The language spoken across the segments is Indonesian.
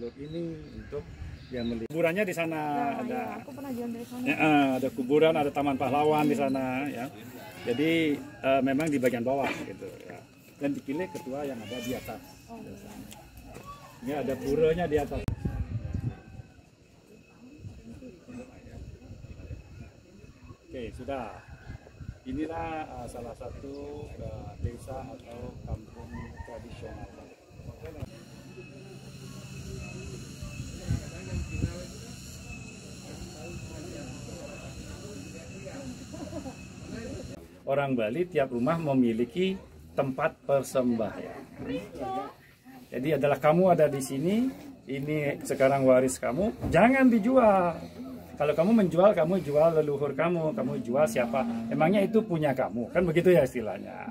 jalur ini untuk yang melihat. Kuburannya di sana ada. Ya, aku pernah jalan dari sana. Ya, ada kuburan, ada taman pahlawan di sana ya. Jadi memang di bagian bawah gitu ya. Dan dipilih ketua yang ada di atas. Ini ada puranya di atas. Oke, sudah. Inilah salah satu desa atau kampung tradisional. Orang Bali tiap rumah memiliki tempat persembahyan. Jadi adalah kamu ada di sini, ini sekarang waris kamu, jangan dijual. Kalau kamu menjual, kamu jual leluhur kamu jual siapa? Emangnya itu punya kamu, kan begitu ya istilahnya.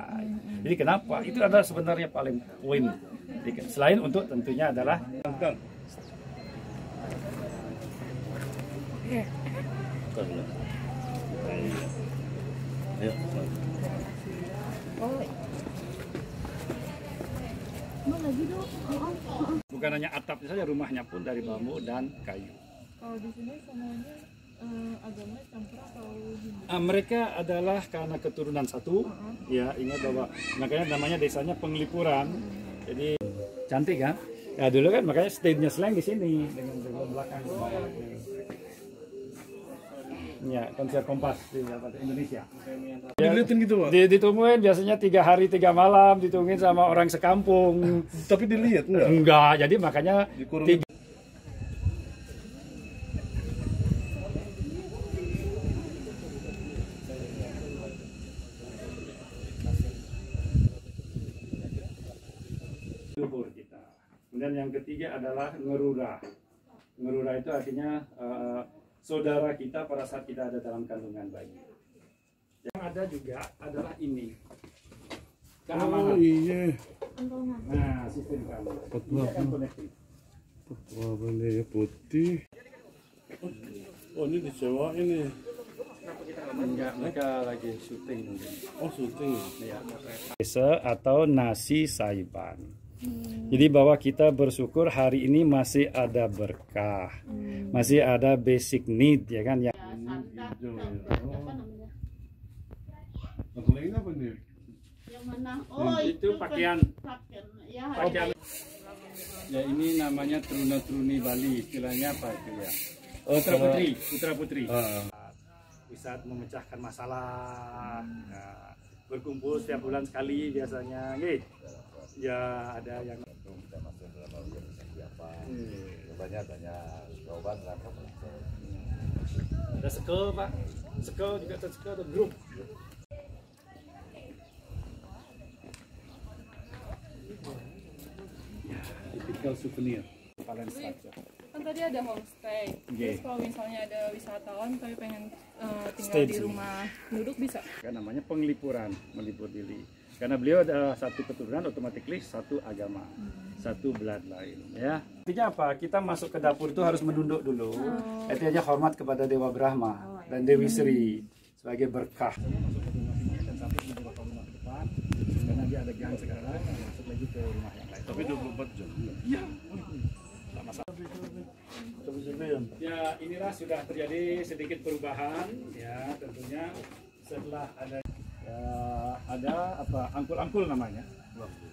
Jadi kenapa? Itu adalah sebenarnya paling poin. Selain untuk tentunya adalah bukan hanya atapnya saja, rumahnya pun dari bambu dan kayu. Kalau di sini semuanya agama campur atau Hindu? Mereka adalah karena keturunan satu, ya ingat bahwa makanya namanya desanya Penglipuran. Jadi cantik kan? Ya dulu kan makanya stage-nya Slang di sini dengan belakang. Ya, konser Kompas di Indonesia. Ya, dilihatin gitu, Pak? Ditungguin biasanya 3 hari 3 malam, ditungguin sama orang sekampung. Tapi dilihat enggak? Enggak, jadi makanya luhur kita. Kemudian yang ketiga adalah ngerura. Ngerura itu artinya saudara kita pada saat kita ada dalam kandungan bayi. Yang ada juga adalah ini. Keamanan. Oh iya. Nah, sistem keamanan. Ini akan connecting. Wah, bendera putih. Oh, ini disewa ini. Enggak, mereka lagi syuting mungkin. Oh, syuting. Ya. Desa atau nasi saiban. Jadi bahwa kita bersyukur hari ini masih ada berkah, masih ada basic need ya kan ya. Lain apa nih? Yang mana? Oh, itu pakaian. Pakaian. Ya ini namanya truna-truni Bali, istilahnya apa itu ya? Putra putri. Bisa memecahkan masalah. Nah, berkumpul setiap bulan sekali biasanya, ya ada yang kita masuk dalam organisasi apa? Banyak jawaban rangkap. Ada sekel Pak, sekel juga ada sekel, ada grup. Ya, tipikal souvenir. Paling saja. Kan tadi ada homestay. Terus kalau misalnya ada wisatawan tapi pengen tinggal Stay di rumah duduk bisa? Kan namanya Penglipuran, melipur diri. Karena beliau ada satu keturunan, otomatis satu agama, satu bloodline. Ya. Artinya apa? Kita masuk ke dapur itu harus menunduk dulu. Artinya hormat kepada Dewa Brahma dan Dewi Sri sebagai berkah. Dan sampai ke rumah depan, karena dia ada gang sekarang, masuk lagi ke rumah yang lain. Tapi 24 jam. Iya. Tak masalah. Ya inilah sudah terjadi sedikit perubahan, ya tentunya setelah ada. Ya, ada apa angkul-angkul namanya.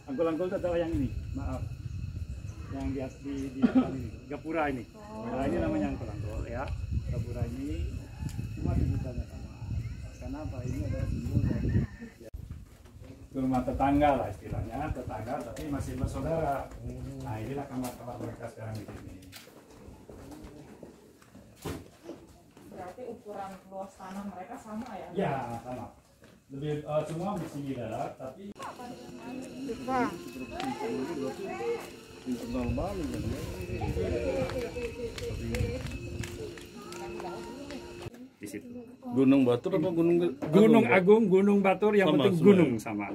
Angkul-angkul itu adalah yang ini, maaf, yang di depan ini, gapura ini. Nah ini namanya angkul-angkul ya. Gapura ini cuma sebutannya sama. Karena apa? Ini adalah simbol dari ya, rumah tetangga lah istilahnya, tetangga tapi masih bersaudara. Nah inilah kamar-kamar mereka sekarang di sini. Berarti ukuran luas tanah mereka sama ya? Ya sama. Lebih semua mesti darat tapi Internal Bali kan. di situ. Gunung Batur apa Gunung Agung, Gunung Batur yang Sama, penting semua. gunung sama.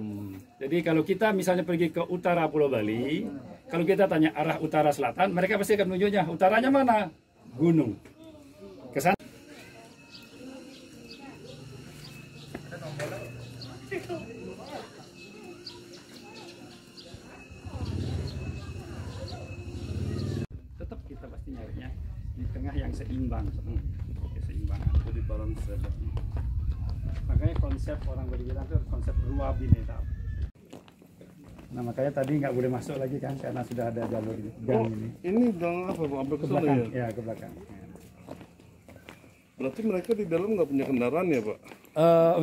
Jadi kalau kita misalnya pergi ke utara Pulau Bali, kalau kita tanya arah utara selatan, mereka pasti akan menunjuknya utaranya mana? Gunung. Kesan. Tetap pasti nyarinya di tengah yang seimbang, keseimbangan. Jadi barang sebab. Makanya konsep orang berbilang itu konsep ruwa bineta. Nah makanya tadi nggak boleh masuk lagi kan karena sudah ada jalur gang ini. Ini gang apa Pak? Sampai Ke ke sana belakang, ya? ya ke belakang. Berarti mereka di dalam nggak punya kendaraan ya Pak?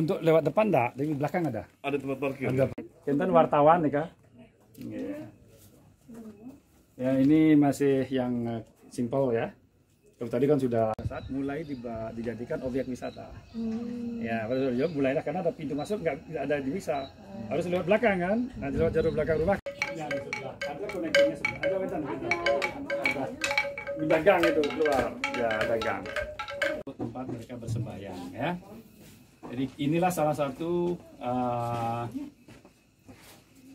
Untuk lewat depan enggak, di belakang ada. Ada tempat parkir? Ada. Kinten wartawan nih kak. Iya. Ya ini masih yang simpel ya. Kalau tadi kan sudah saat mulai dijadikan objek wisata. Ya, pada saat mulailah karena ada pintu masuk nggak ada di bisa. Harus lewat belakang kan? Nanti lewat jalur belakang rumah. Ya, di sebelah. Ada koneksinya sebelah. Ada wetan gitu. Ada. Di gang itu keluar. Ya, ada gang. Tempat mereka bersembahyang ya. Jadi inilah salah satu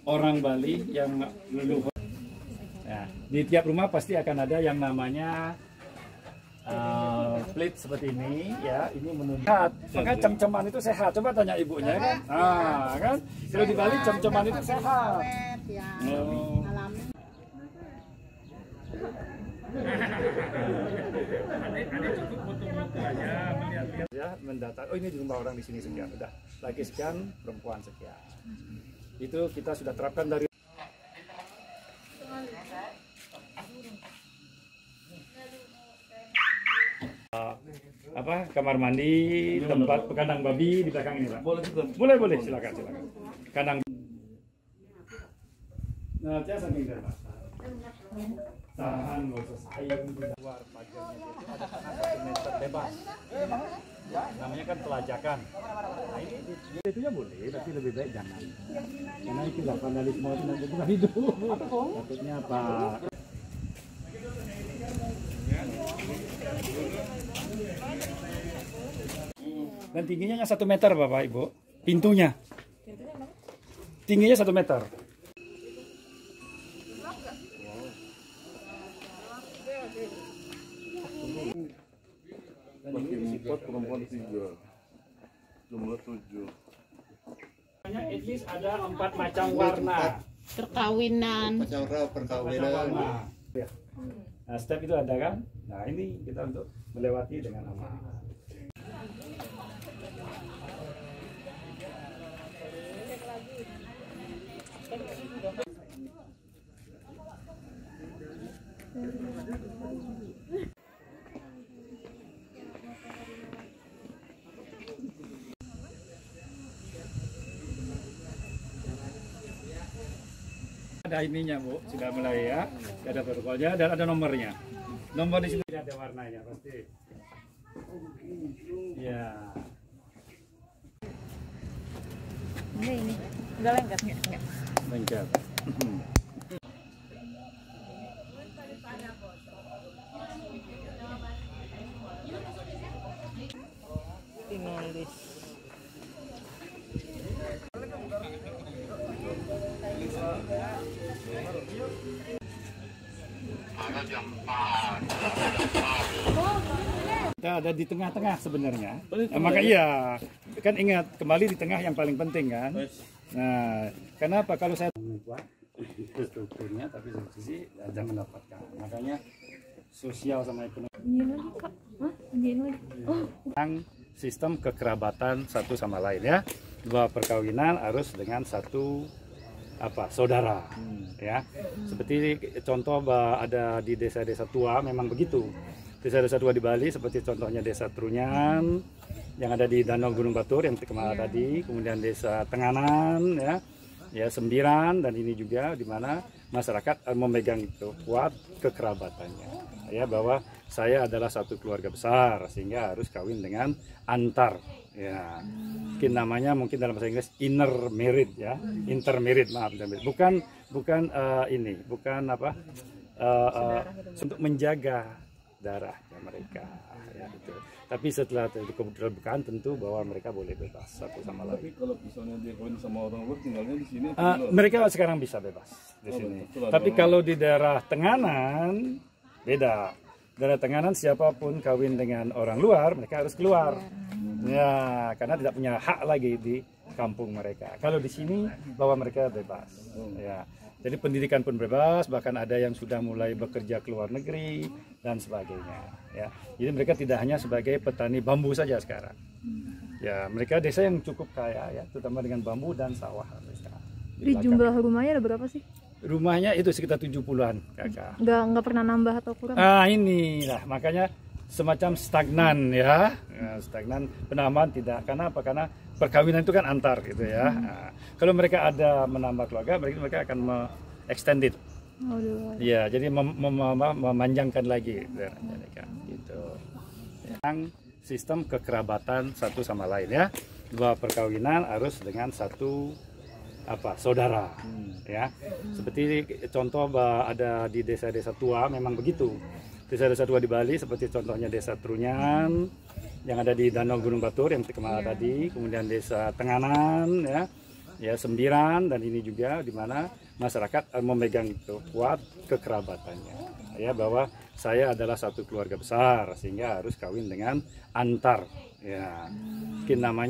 orang Bali yang leluhur. Ya, di tiap rumah pasti akan ada yang namanya split seperti ini ya, ini menunjukkan maka cem-ceman itu sehat. Coba tanya ibunya kan. Ah, kan? Kalau di Bali cem-ceman itu sehat. Oh. Adik cukup foto-foto aja melihat-lihat ya, mendatar. Oh ini di rumah orang di sini sekian. Udah laki sekian, perempuan sekian. Itu kita sudah terapkan dari kamar mandi, tempat kandang babi di belakang ini Pak. Boleh silakan. Kandang. Nah, biasa tinggal Pak. Tahan nggak usah sayang di luar pagarnya itu ada tanah 1 meter bebas. Namanya kan pelajakan. Nah ini itu ya boleh, tapi lebih baik jangan. Karena itu lah vandalisme itu nanti bukan hidup. Takutnya apa? Dan tingginya 1 meter Bapak Ibu. Pintunya. Tingginya 1 meter. Laki 4, perempuan 3. Jumlah 7. At least ada 4 macam warna. Perkawinan. Warna. Nah, step itu ada kan? Nah, ini kita untuk melewati dengan aman. Ada ininya Bu, sudah mulai ya. Ada protokolnya dan ada nomornya. Nomor di sini ada warnanya pasti. Ya. Ini. Enggak lengket enggak. Lengket. Tinulis. Kita ada di tengah-tengah sebenarnya. Maka iya, kan ingat kembali di tengah yang paling penting kan. Nah, kenapa kalau saya membuat strukturnya tapi dari sisi ada mendapatkan. Makanya sosial sama ekonomi. Sistem kekerabatan satu sama lain ya. Bahwa perkawinan harus dengan satu saudara ya. Seperti contoh ada di desa-desa tua memang begitu. Desa-desa tua di Bali seperti contohnya Desa Trunyan yang ada di Danau Gunung Batur yang kemarin tadi, kemudian Desa Tenganan ya Sembiran, dan ini juga di mana masyarakat memegang itu kuat kekerabatannya ya, bahwa saya adalah satu keluarga besar sehingga harus kawin dengan antar ya. Mungkin namanya dalam bahasa Inggris intermarried ya, intermarried bukan untuk menjaga darahnya mereka ya itu. Tapi setelah kebukaan tentu bahwa mereka boleh bebas satu sama lain. Tapi kalau misalnya dia kawin sama orang luar tinggalnya di sini, mereka sekarang bisa bebas di sini. Tapi kalau di daerah Tenganan beda. Daerah Tenganan siapapun kawin dengan orang luar mereka harus keluar. Ya, karena tidak punya hak lagi di kampung mereka. Kalau di sini bahwa mereka bebas. Ya. Jadi pendidikan pun bebas, bahkan ada yang sudah mulai bekerja ke luar negeri dan sebagainya. Ya, jadi mereka tidak hanya sebagai petani bambu saja sekarang. Ya, mereka desa yang cukup kaya ya, terutama dengan bambu dan sawah mereka. Di jumlah rumahnya ada berapa sih? Rumahnya itu sekitar 70-an, Kakak. Nggak pernah nambah atau kurang? Inilah makanya semacam stagnan ya, stagnan penambahan tidak. Karena apa? Karena perkawinan itu kan antar gitu ya. Kalau mereka ada menambah keluarga, mereka akan extended. Ya, jadi memanjangkan lagi mereka gitu. Yang sistem kekerabatan satu sama lain ya. Dua perkawinan harus dengan satu saudara ya. Seperti contoh ada di desa-desa tua memang begitu. Desa-desa tua di Bali seperti contohnya desa Trunyan yang ada di Danau Gunung Batur yang kemarin tadi, kemudian desa Tenganan ya Sembiran, dan ini juga di mana masyarakat memegang itu kuat kekerabatannya ya, bahwa saya adalah satu keluarga besar sehingga harus kawin dengan antar ya, mungkin namanya